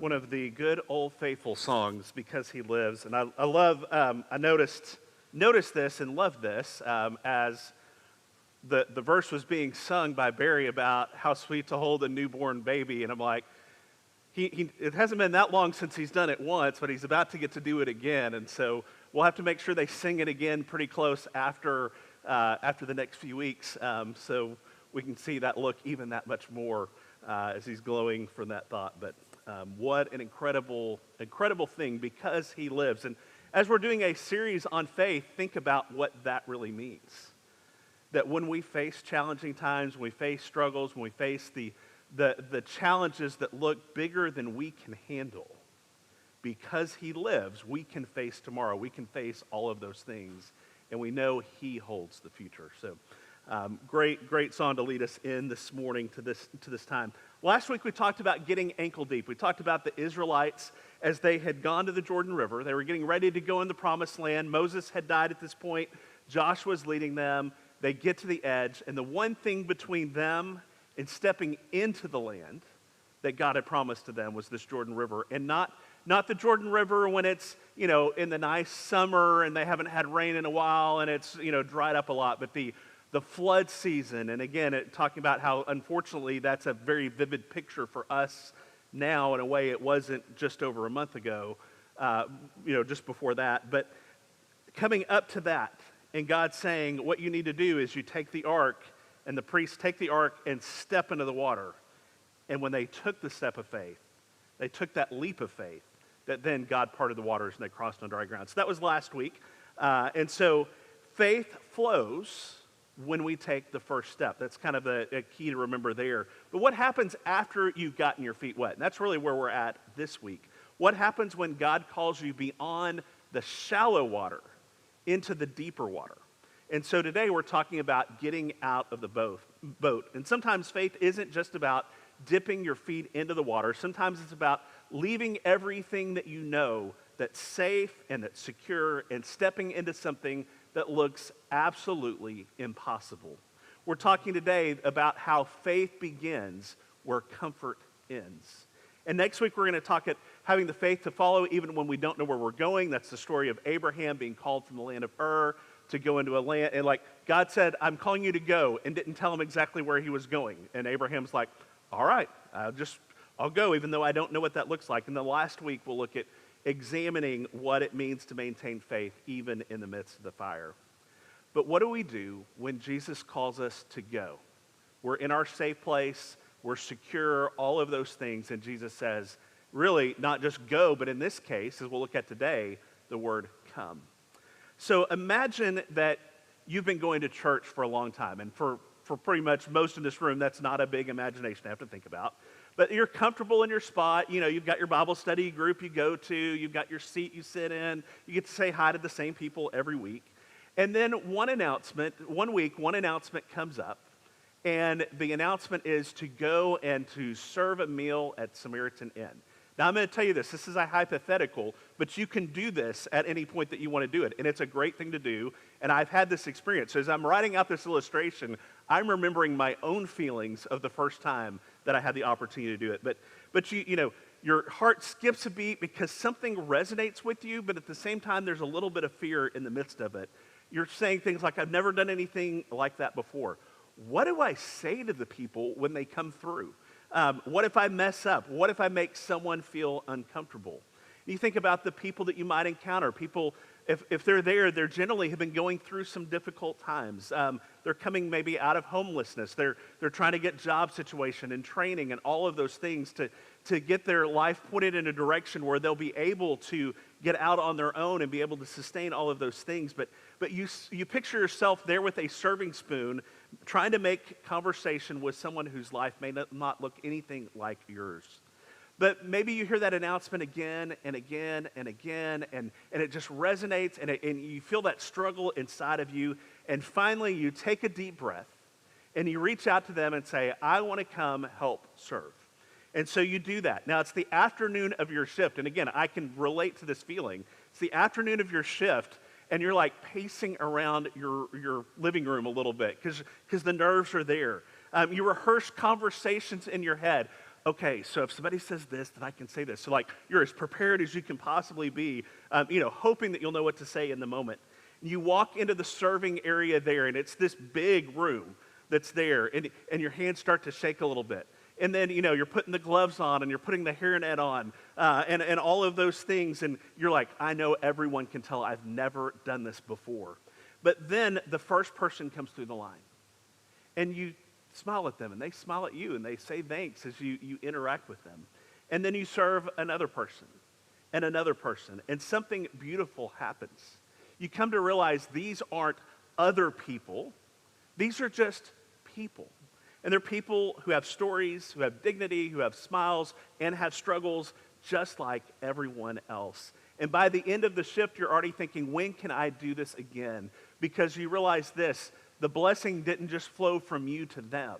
one of the good old faithful songs, Because He Lives. And I love, I noticed this and loved this as the verse was being sung by Barry about how sweet to hold a newborn baby. And I'm like, it hasn't been that long since he's done it once, but he's about to get to do it again. And so we'll have to make sure they sing it again pretty close after the next few weeks, so we can see that look even that much more as he's glowing from that thought. But what an incredible thing, because he lives. And as we're doing a series on faith, think about what that really means. That when we face challenging times, when we face struggles, when we face the challenges that look bigger than we can handle, because he lives, we can face tomorrow. We can face all of those things, and we know he holds the future. So great song to lead us in this morning to this time. Last week we talked about getting ankle deep. We talked about the Israelites as they had gone to the Jordan River. They were getting ready to go in the promised land. Moses had died at this point. Joshua was leading them. They get to the edge, and the one thing between them and stepping into the land that God had promised to them was this Jordan River. And not the Jordan River when it's, in the nice summer and they haven't had rain in a while and it's, dried up a lot, but the flood season. And again, talking about how, unfortunately, that's a very vivid picture for us now in a way it wasn't just over a month ago, just before that. But coming up to that, and God saying, what you need to do is you take the ark, and the priests take the ark and step into the water. And when they took the step of faith, they took that leap of faith, that then God parted the waters and they crossed on dry ground. So that was last week. And so faith flows when we take the first step. That's kind of a key to remember there. But what happens after you've gotten your feet wet? And that's really where we're at this week. What happens when God calls you beyond the shallow water into the deeper water? And so today we're talking about getting out of the boat. And sometimes faith isn't just about dipping your feet into the water. Sometimes it's about leaving everything that you know that's safe and that's secure and stepping into something that looks absolutely impossible. We're talking today about how faith begins where comfort ends. And next week we're going to talk at having the faith to follow even when we don't know where we're going. That's the story of Abraham being called from the land of Ur to go into a land. And God said, I'm calling you to go, and didn't tell him exactly where he was going. And Abraham's like, all right, I'll go even though I don't know what that looks like. And then last week we'll look at examining what it means to maintain faith even in the midst of the fire. But what do we do when Jesus calls us to go? We're in our safe place, we're secure, all of those things, and Jesus says, really, not just go, but in this case, as we'll look at today, the word come. So imagine that you've been going to church for a long time, and for pretty much most in this room, that's not a big imagination to have to think about. But you're comfortable in your spot. You've got your Bible study group you go to. You've got your seat you sit in. You get to say hi to the same people every week. And then one week, one announcement comes up. And the announcement is to go and to serve a meal at Samaritan Inn. Now, I'm going to tell you this is a hypothetical, but you can do this at any point that you want to do it. And it's a great thing to do. And I've had this experience. So as I'm writing out this illustration, I'm remembering my own feelings of the first time that I had the opportunity to do it. But your heart skips a beat because something resonates with you, but at the same time, there's a little bit of fear in the midst of it. You're saying things like, I've never done anything like that before. What do I say to the people when they come through? What if I mess up? What if I make someone feel uncomfortable? You think about the people that you might encounter. People, if they're there, they generally have been going through some difficult times. They're coming maybe out of homelessness. They're trying to get job situation and training and all of those things to get their life pointed in a direction where they'll be able to get out on their own and be able to sustain all of those things. But you picture yourself there with a serving spoon trying to make conversation with someone whose life may not look anything like yours. But maybe you hear that announcement again and again and again, and it just resonates, and you feel that struggle inside of you, and finally you take a deep breath, and you reach out to them and say, I want to come help serve. And so you do that. Now, it's the afternoon of your shift, and again, I can relate to this feeling. It's the afternoon of your shift, and you're like pacing around your living room a little bit because the nerves are there. You rehearse conversations in your head. okay, so if somebody says this, then I can say this. So like you're as prepared as you can possibly be, hoping that you'll know what to say in the moment. And you walk into the serving area there, and it's this big room that's there, and your hands start to shake a little bit. And then, you're putting the gloves on, and you're putting the hairnet on, and all of those things, and you're like, I know everyone can tell I've never done this before. But then the first person comes through the line, and you smile at them, and they smile at you, and they say thanks as you interact with them. And then you serve another person, and something beautiful happens. You come to realize these aren't other people, these are just people. And they're people who have stories, who have dignity, who have smiles, and have struggles just like everyone else. And by the end of the shift, you're already thinking, when can I do this again? Because you realize this, the blessing didn't just flow from you to them,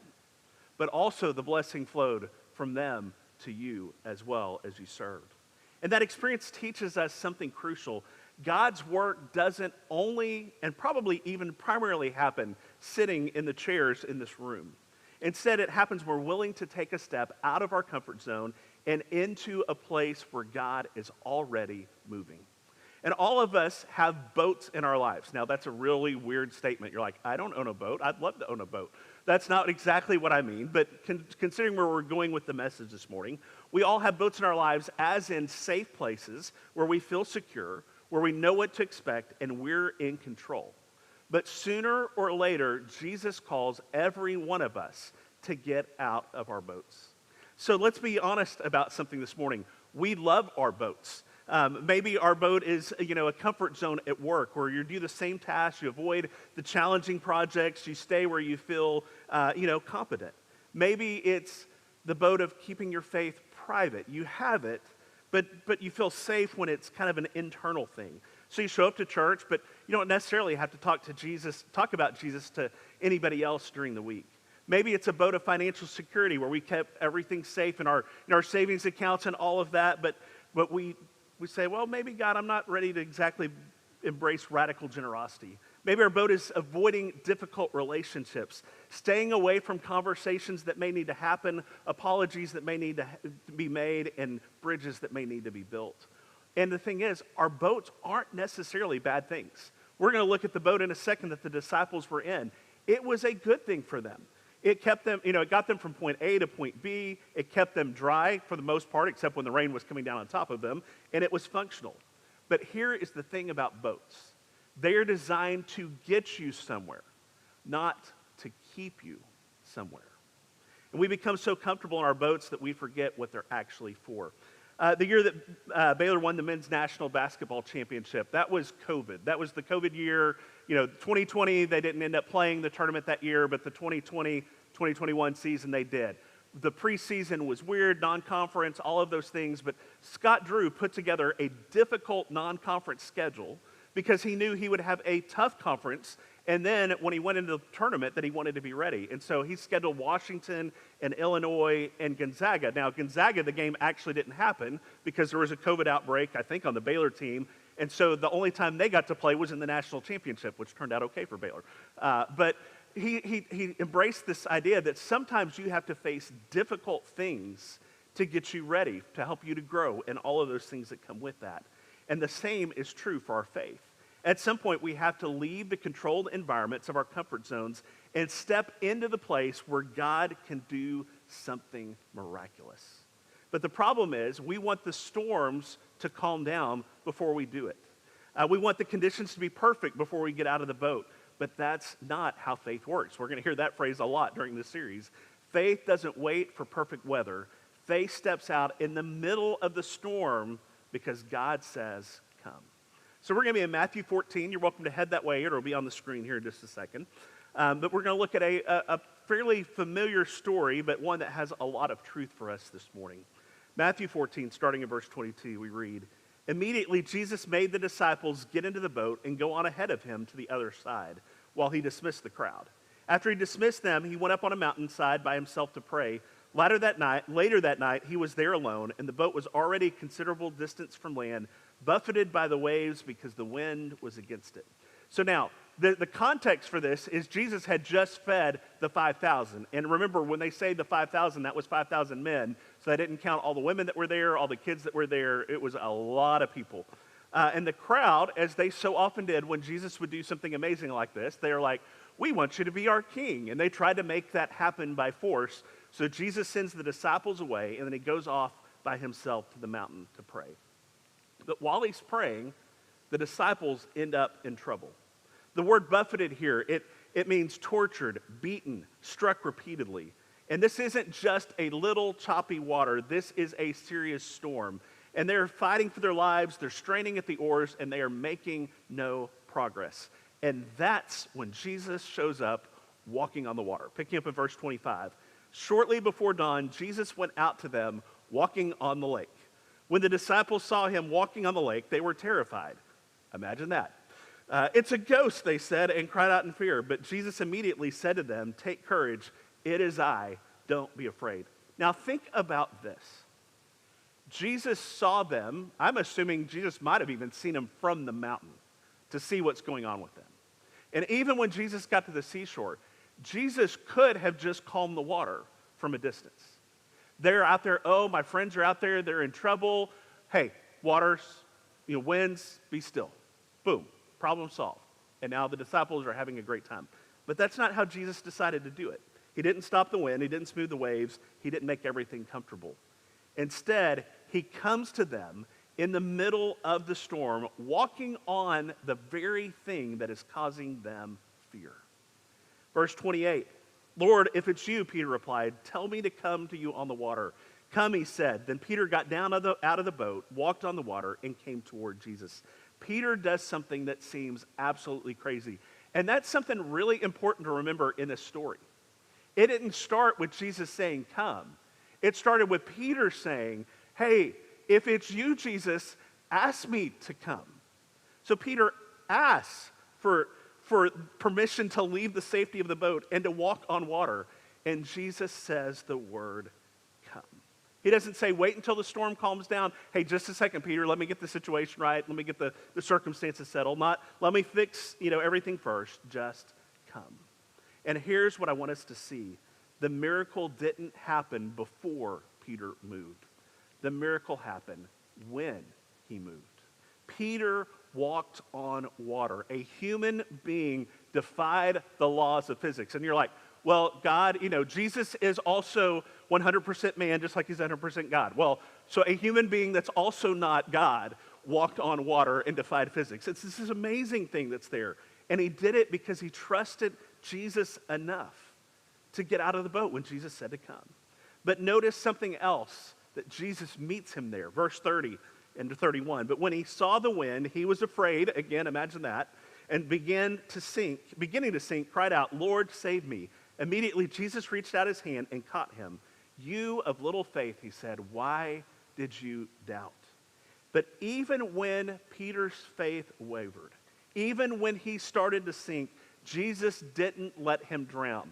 but also the blessing flowed from them to you as well as you served. And that experience teaches us something crucial. God's work doesn't only, and probably even primarily happen sitting in the chairs in this room. Instead, it happens we're willing to take a step out of our comfort zone and into a place where God is already moving. And all of us have boats in our lives. Now, that's a really weird statement. You're like, I don't own a boat. I'd love to own a boat. That's not exactly what I mean, but considering where we're going with the message this morning, we all have boats in our lives as in safe places where we feel secure, where we know what to expect, and we're in control. But sooner or later, Jesus calls every one of us to get out of our boats. So let's be honest about something this morning. We love our boats. Maybe our boat is, a comfort zone at work where you do the same tasks, you avoid the challenging projects, you stay where you feel, competent. Maybe it's the boat of keeping your faith private. You have it, but you feel safe when it's kind of an internal thing. So you show up to church, but you don't necessarily have to talk about Jesus to anybody else during the week. Maybe it's a boat of financial security where we kept everything safe in our savings accounts and all of that, but we say, well, maybe God, I'm not ready to exactly embrace radical generosity. Maybe our boat is avoiding difficult relationships, staying away from conversations that may need to happen, apologies that may need to be made, and bridges that may need to be built. And the thing is, our boats aren't necessarily bad things. We're going to look at the boat in a second that the disciples were in. It was a good thing for them. It kept them, it got them from point A to point B. It kept them dry for the most part, except when the rain was coming down on top of them, and it was functional. But here is the thing about boats. They are designed to get you somewhere, not to keep you somewhere. And we become so comfortable in our boats that we forget what they're actually for. The year that Baylor won the men's national basketball championship, that was COVID. That was the COVID year. 2020, they didn't end up playing the tournament that year, but the 2020-2021 season they did. The preseason was weird, non-conference, all of those things, but Scott Drew put together a difficult non-conference schedule because he knew he would have a tough conference, and then when he went into the tournament that he wanted to be ready. And so he scheduled Washington and Illinois and Gonzaga. Now, Gonzaga, the game actually didn't happen because there was a COVID outbreak, I think, on the Baylor team. And so the only time they got to play was in the national championship, which turned out okay for Baylor. But he embraced this idea that sometimes you have to face difficult things to get you ready, to help you to grow, and all of those things that come with that. And the same is true for our faith. At some point, we have to leave the controlled environments of our comfort zones and step into the place where God can do something miraculous. But the problem is, we want the storms to calm down before we do it. We want the conditions to be perfect before we get out of the boat. But that's not how faith works. We're going to hear that phrase a lot during this series. Faith doesn't wait for perfect weather. Faith steps out in the middle of the storm because God says, come. So we're going to be in Matthew 14. You're welcome to head that way. It'll be on the screen here in just a second. But we're going to look at a fairly familiar story, but one that has a lot of truth for us this morning. Matthew 14, starting in verse 22, we read, Immediately Jesus made the disciples get into the boat and go on ahead of him to the other side, while he dismissed the crowd. After he dismissed them, he went up on a mountainside by himself to pray. Later that night, he was there alone, and the boat was already a considerable distance from land, buffeted by the waves because the wind was against it. So now, The context for this is Jesus had just fed the 5,000. And remember, when they say the 5,000, that was 5,000 men. So they didn't count all the women that were there, all the kids that were there. It was a lot of people. And the crowd, as they so often did when Jesus would do something amazing like this, they are like, we want you to be our king. And they tried to make that happen by force. So Jesus sends the disciples away, and then he goes off by himself to the mountain to pray. But while he's praying, the disciples end up in trouble. The word buffeted here, it means tortured, beaten, struck repeatedly. And this isn't just a little choppy water. This is a serious storm. And they're fighting for their lives, they're straining at the oars, and they are making no progress. And that's when Jesus shows up walking on the water. Picking up in verse 25. Shortly before dawn, Jesus went out to them walking on the lake. When the disciples saw him walking on the lake, they were terrified. Imagine that. It's a ghost, they said, and cried out in fear. But Jesus immediately said to them, take courage, it is I, don't be afraid. Now think about this. Jesus saw them. I'm assuming Jesus might have even seen them from the mountain to see what's going on with them. And even when Jesus got to the seashore, Jesus could have just calmed the water from a distance. They're out there, oh, my friends are out there, they're in trouble. Hey, waters, winds, be still. Boom. Problem solved. And now the disciples are having a great time. But that's not how Jesus decided to do it. He didn't stop the wind. He didn't smooth the waves. He didn't make everything comfortable. Instead, he comes to them in the middle of the storm, walking on the very thing that is causing them fear. Verse 28, Lord, if it's you, Peter replied, tell me to come to you on the water. Come, he said. Then Peter got down out of the boat, walked on the water, and came toward Jesus. Peter does something that seems absolutely crazy. And that's something really important to remember in this story. It didn't start with Jesus saying, come. It started with Peter saying, hey, if it's you, Jesus, ask me to come. So Peter asks for permission to leave the safety of the boat and to walk on water. And Jesus says the word, come. He doesn't say, wait until the storm calms down. Hey, just a second, Peter, let me get the situation right. Let me get the circumstances settled. Not, let me fix, everything first. Just come. And here's what I want us to see. The miracle didn't happen before Peter moved. The miracle happened when he moved. Peter walked on water. A human being defied the laws of physics. And you're like, well, God, Jesus is also 100% man, just like he's 100% God. Well, so a human being that's also not God walked on water and defied physics. It's this amazing thing that's there. And he did it because he trusted Jesus enough to get out of the boat when Jesus said to come. But notice something else, that Jesus meets him there. Verse 30 and 31. But when he saw the wind, he was afraid, again, imagine that, and beginning to sink, cried out, Lord, save me. Immediately, Jesus reached out his hand and caught him. You of little faith, he said, why did you doubt? But even when Peter's faith wavered, even when he started to sink, Jesus didn't let him drown.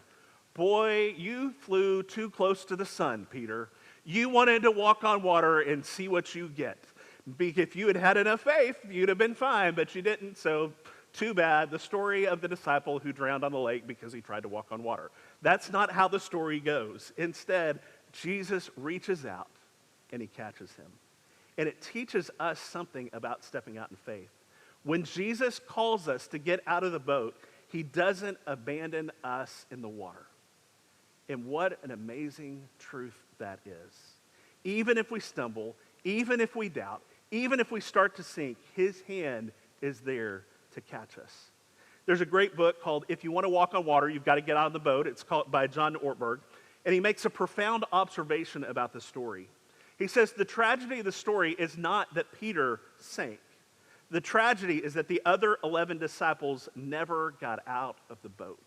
Boy, you flew too close to the sun, Peter. You wanted to walk on water and see what you get. If you had had enough faith, you'd have been fine, but you didn't, so too bad. The story of the disciple who drowned on the lake because he tried to walk on water. That's not how the story goes. Instead, Jesus reaches out and he catches him. And it teaches us something about stepping out in faith. When Jesus calls us to get out of the boat, he doesn't abandon us in the water. And what an amazing truth that is. Even if we stumble, even if we doubt, even if we start to sink, his hand is there to catch us. There's a great book called If You Want to Walk on Water, You've Got to Get Out of the Boat. It's called by John Ortberg. And he makes a profound observation about the story. He says the tragedy of the story is not that Peter sank. The tragedy is that the other 11 disciples never got out of the boat.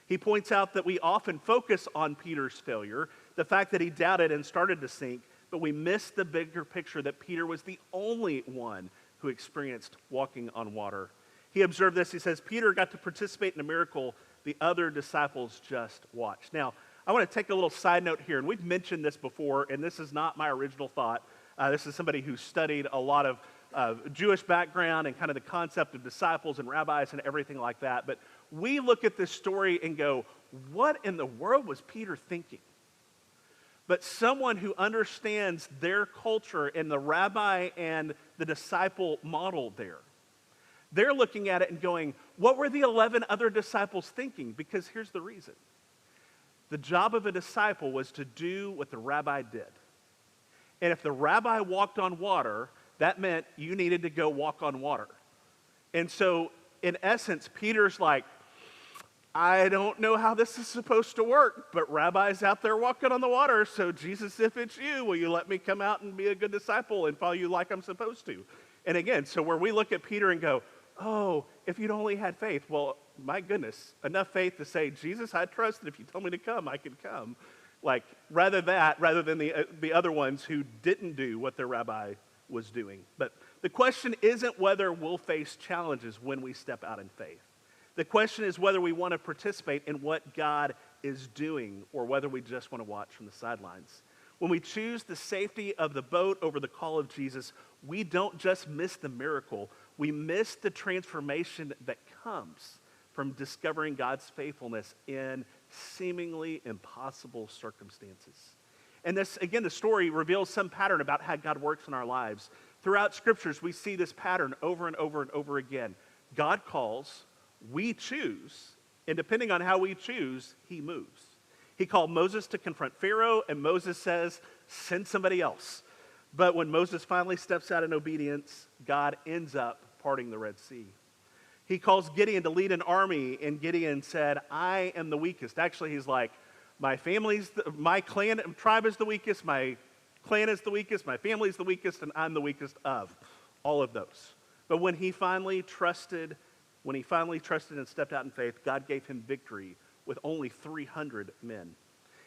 He points out that we often focus on Peter's failure, the fact that he doubted and started to sink, but we miss the bigger picture that Peter was the only one who experienced walking on water. He observed this. He says, Peter got to participate in a miracle the other disciples just watched. Now, I want to take a little side note here, and we've mentioned this before, and this is not my original thought. This is somebody who studied a lot of Jewish background and kind of the concept of disciples and rabbis and everything like that. But we look at this story and go, what in the world was Peter thinking? But someone who understands their culture and the rabbi and the disciple model there, they're looking at it and going, what were the 11 other disciples thinking? Because here's the reason. The job of a disciple was to do what the rabbi did. And if the rabbi walked on water, that meant you needed to go walk on water. And so, in essence, Peter's like, I don't know how this is supposed to work, but Rabbi's out there walking on the water, so Jesus, if it's you, will you let me come out and be a good disciple and follow you like I'm supposed to? And again, so where we look at Peter and go, oh, if you'd only had faith. Well, my goodness, enough faith to say, Jesus, I trust that if you tell me to come, I can come. Like, rather than the other ones who didn't do what their rabbi was doing. But the question isn't whether we'll face challenges when we step out in faith. The question is whether we want to participate in what God is doing or whether we just want to watch from the sidelines. When we choose the safety of the boat over the call of Jesus, we don't just miss the miracle, we miss the transformation that comes from discovering God's faithfulness in seemingly impossible circumstances. And this, again, the story reveals some pattern about how God works in our lives. Throughout scriptures, we see this pattern over and over and over again. God calls, we choose, and depending on how we choose, he moves. He called Moses to confront Pharaoh, and Moses says, send somebody else. But when Moses finally steps out in obedience, God ends up parting the Red Sea. He calls Gideon to lead an army, and Gideon said, I am the weakest. Actually, he's like, my clan and tribe is the weakest, my clan is the weakest, my family is the weakest, and I'm the weakest of all of those. But when he finally trusted and stepped out in faith, God gave him victory with only 300 men.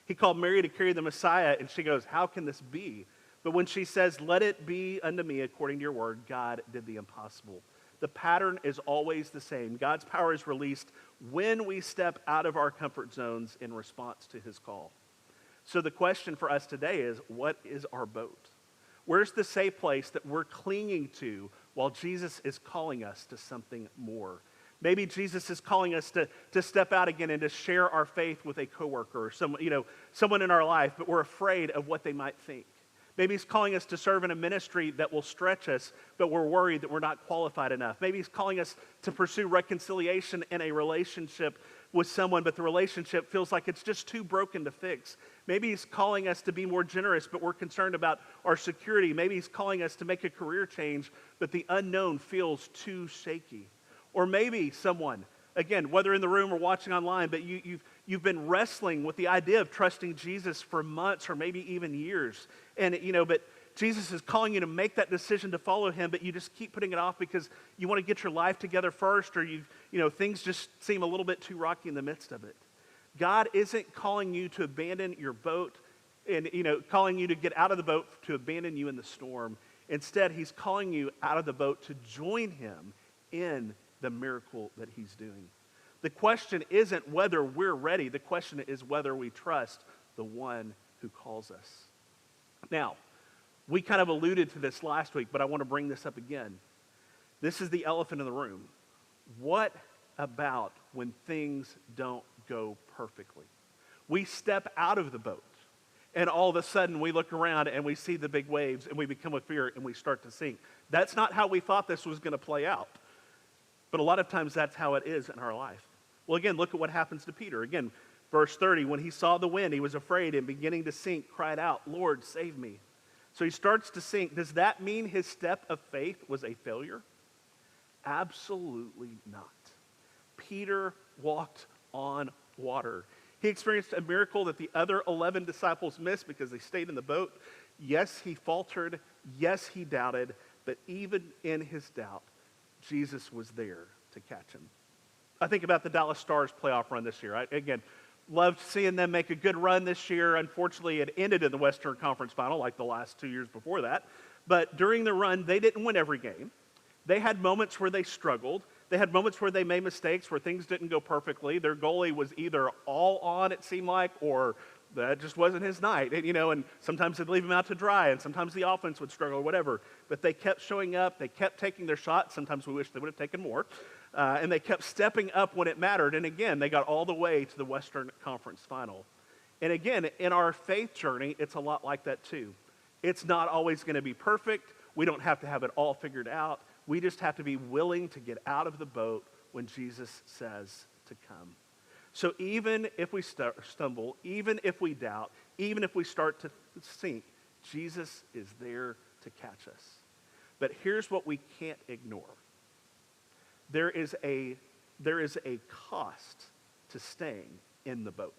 He called Mary to carry the Messiah, and she goes, how can this be? But when she says, let it be unto me according to your word, God did the impossible. The pattern is always the same. God's power is released when we step out of our comfort zones in response to his call. So the question for us today is, what is our boat? Where's the safe place that we're clinging to while Jesus is calling us to something more? Maybe Jesus is calling us to step out again and to share our faith with a coworker or someone in our life, but we're afraid of what they might think. Maybe he's calling us to serve in a ministry that will stretch us, but we're worried that we're not qualified enough. Maybe he's calling us to pursue reconciliation in a relationship with someone, but the relationship feels like it's just too broken to fix. Maybe he's calling us to be more generous, but we're concerned about our security. Maybe he's calling us to make a career change, but the unknown feels too shaky. Or maybe someone, again, whether in the room or watching online, but you've been wrestling with the idea of trusting Jesus for months or maybe even years. And, but Jesus is calling you to make that decision to follow him, but you just keep putting it off because you want to get your life together first, or things just seem a little bit too rocky in the midst of it. God isn't calling you to abandon your boat and, calling you to get out of the boat to abandon you in the storm. Instead, he's calling you out of the boat to join him in the miracle that he's doing. The question isn't whether we're ready. The question is whether we trust the one who calls us. Now, we kind of alluded to this last week, but I want to bring this up again. This is the elephant in the room. What about when things don't go perfectly? We step out of the boat, and all of a sudden we look around and we see the big waves, and we become a fear and we start to sink. That's not how we thought this was going to play out. But a lot of times that's how it is in our life. Well, again, look at what happens to Peter. Again, verse 30, when he saw the wind, he was afraid and beginning to sink, cried out, Lord, save me. So he starts to sink. Does that mean his step of faith was a failure? Absolutely not. Peter walked on water. He experienced a miracle that the other 11 disciples missed because they stayed in the boat. Yes, he faltered. Yes, he doubted. But even in his doubt, Jesus was there to catch him. I think about the Dallas Stars playoff run this year. Again, loved seeing them make a good run this year. Unfortunately, it ended in the Western Conference Final like the last 2 years before that. But during the run, they didn't win every game. They had moments where they struggled. They had moments where they made mistakes, where things didn't go perfectly. Their goalie was either all on, it seemed like, or That just wasn't his night. And sometimes they'd leave him out to dry, and sometimes the offense would struggle or whatever. But they kept showing up. They kept taking their shots. Sometimes we wish they would have taken more. And they kept stepping up when it mattered. And again, they got all the way to the Western Conference Final. And again, in our faith journey, it's a lot like that too. It's not always going to be perfect. We don't have to have it all figured out. We just have to be willing to get out of the boat when Jesus says to come. So even if we stumble, even if we doubt, even if we start to sink, Jesus is there to catch us. But here's what we can't ignore. There is a cost to staying in the boat.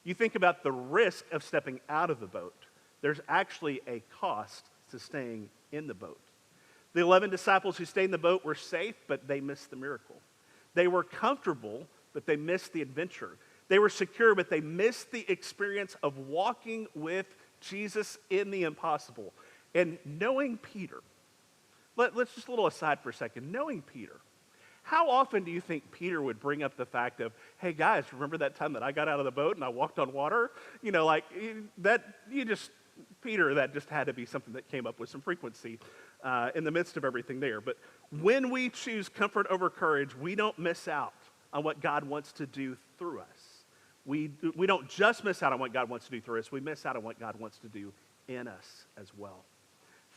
You think about the risk of stepping out of the boat. There's actually a cost to staying in the boat. The 11 disciples who stayed in the boat were safe, but they missed the miracle. They were comfortable, but they missed the adventure. They were secure, but they missed the experience of walking with Jesus in the impossible. And knowing Peter, let's just a little aside for a second. Knowing Peter, how often do you think Peter would bring up the fact of, hey guys, remember that time that I got out of the boat and I walked on water? Peter, that just had to be something that came up with some frequency in the midst of everything there. But when we choose comfort over courage, we don't miss out on what God wants to do through us. We don't just miss out on what God wants to do through us, we miss out on what God wants to do in us as well.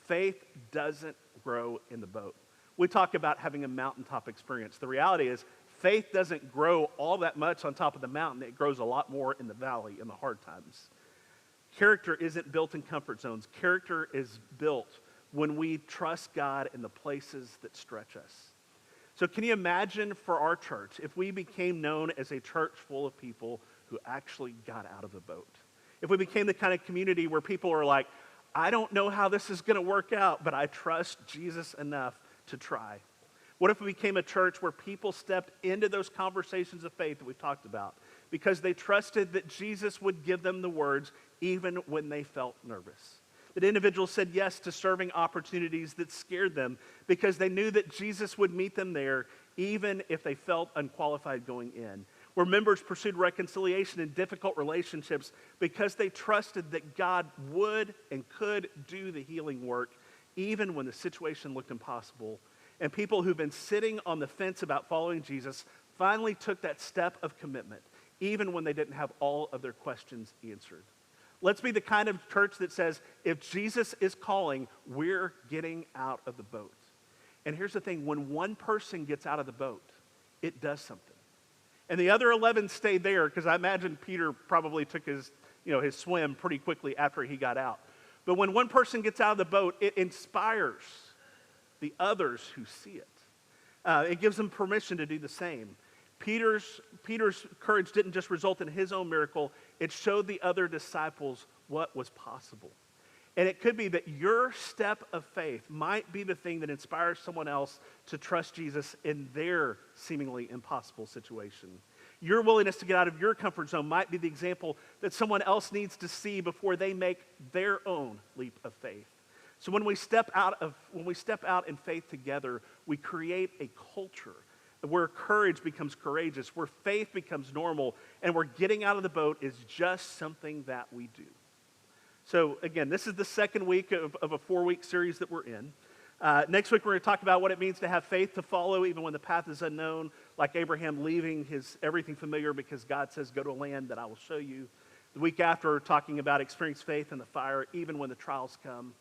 Faith doesn't grow in the boat. We talk about having a mountaintop experience. The reality is, faith doesn't grow all that much on top of the mountain. It grows a lot more in the valley, in the hard times. Character isn't built in comfort zones. Character is built when we trust God in the places that stretch us. So can you imagine for our church if we became known as a church full of people who actually got out of the boat? If we became the kind of community where people are like, I don't know how this is going to work out, but I trust Jesus enough to try. What if we became a church where people stepped into those conversations of faith that we've talked about because they trusted that Jesus would give them the words even when they felt nervous? That individuals said yes to serving opportunities that scared them because they knew that Jesus would meet them there even if they felt unqualified going in. Where members pursued reconciliation in difficult relationships because they trusted that God would and could do the healing work even when the situation looked impossible. And people who've been sitting on the fence about following Jesus finally took that step of commitment even when they didn't have all of their questions answered. Let's be the kind of church that says, if Jesus is calling, we're getting out of the boat. And here's the thing, when one person gets out of the boat, it does something. And the other 11 stayed there, because I imagine Peter probably took his swim pretty quickly after he got out. But when one person gets out of the boat, it inspires the others who see it. It gives them permission to do the same. Peter's courage didn't just result in his own miracle, it showed the other disciples what was possible. And it could be that your step of faith might be the thing that inspires someone else to trust Jesus in their seemingly impossible situation. Your willingness to get out of your comfort zone might be the example that someone else needs to see before they make their own leap of faith. So when we step out in faith together, we create a culture where courage becomes courageous, where faith becomes normal, and where getting out of the boat is just something that we do. So again, this is the second week of a 4-week series that we're in. Next week, we're going to talk about what it means to have faith to follow even when the path is unknown, like Abraham leaving his everything familiar because God says, go to a land that I will show you. The week after, we're talking about experience faith in the fire even when the trials come.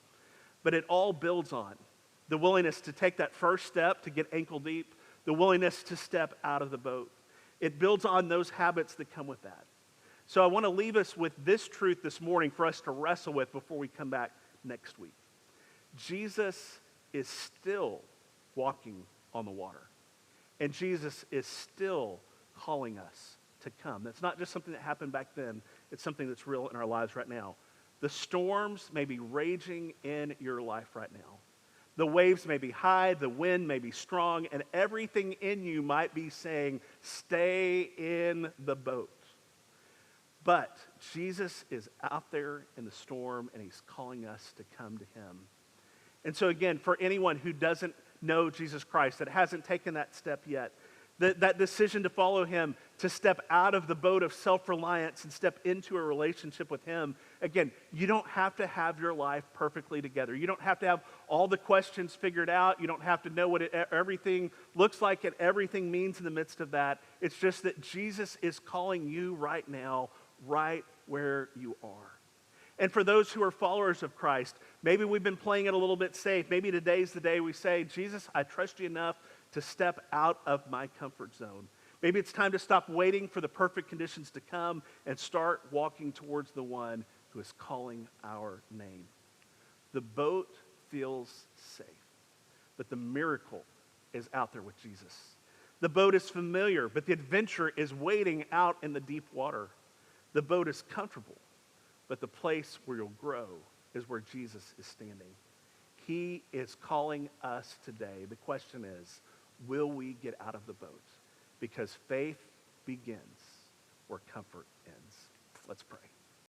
But it all builds on the willingness to take that first step to get ankle deep, the willingness to step out of the boat. It builds on those habits that come with that. So I want to leave us with this truth this morning for us to wrestle with before we come back next week. Jesus is still walking on the water. And Jesus is still calling us to come. That's not just something that happened back then. It's something that's real in our lives right now. The storms may be raging in your life right now. The waves may be high, the wind may be strong, and everything in you might be saying, stay in the boat. But Jesus is out there in the storm, and he's calling us to come to him. And so again, for anyone who doesn't know Jesus Christ, that hasn't taken that step yet, that decision to follow him, to step out of the boat of self-reliance and step into a relationship with him. Again, you don't have to have your life perfectly together. You don't have to have all the questions figured out. You don't have to know what everything looks like and everything means in the midst of that. It's just that Jesus is calling you right now, right where you are. And for those who are followers of Christ, maybe we've been playing it a little bit safe. Maybe today's the day we say, Jesus, I trust you enough to step out of my comfort zone. Maybe it's time to stop waiting for the perfect conditions to come and start walking towards the one who is calling our name. The boat feels safe, but the miracle is out there with Jesus. The boat is familiar, but the adventure is waiting out in the deep water. The boat is comfortable, but the place where you'll grow is where Jesus is standing. He is calling us today. The question is, will we get out of the boat? Because faith begins where comfort ends. Let's pray.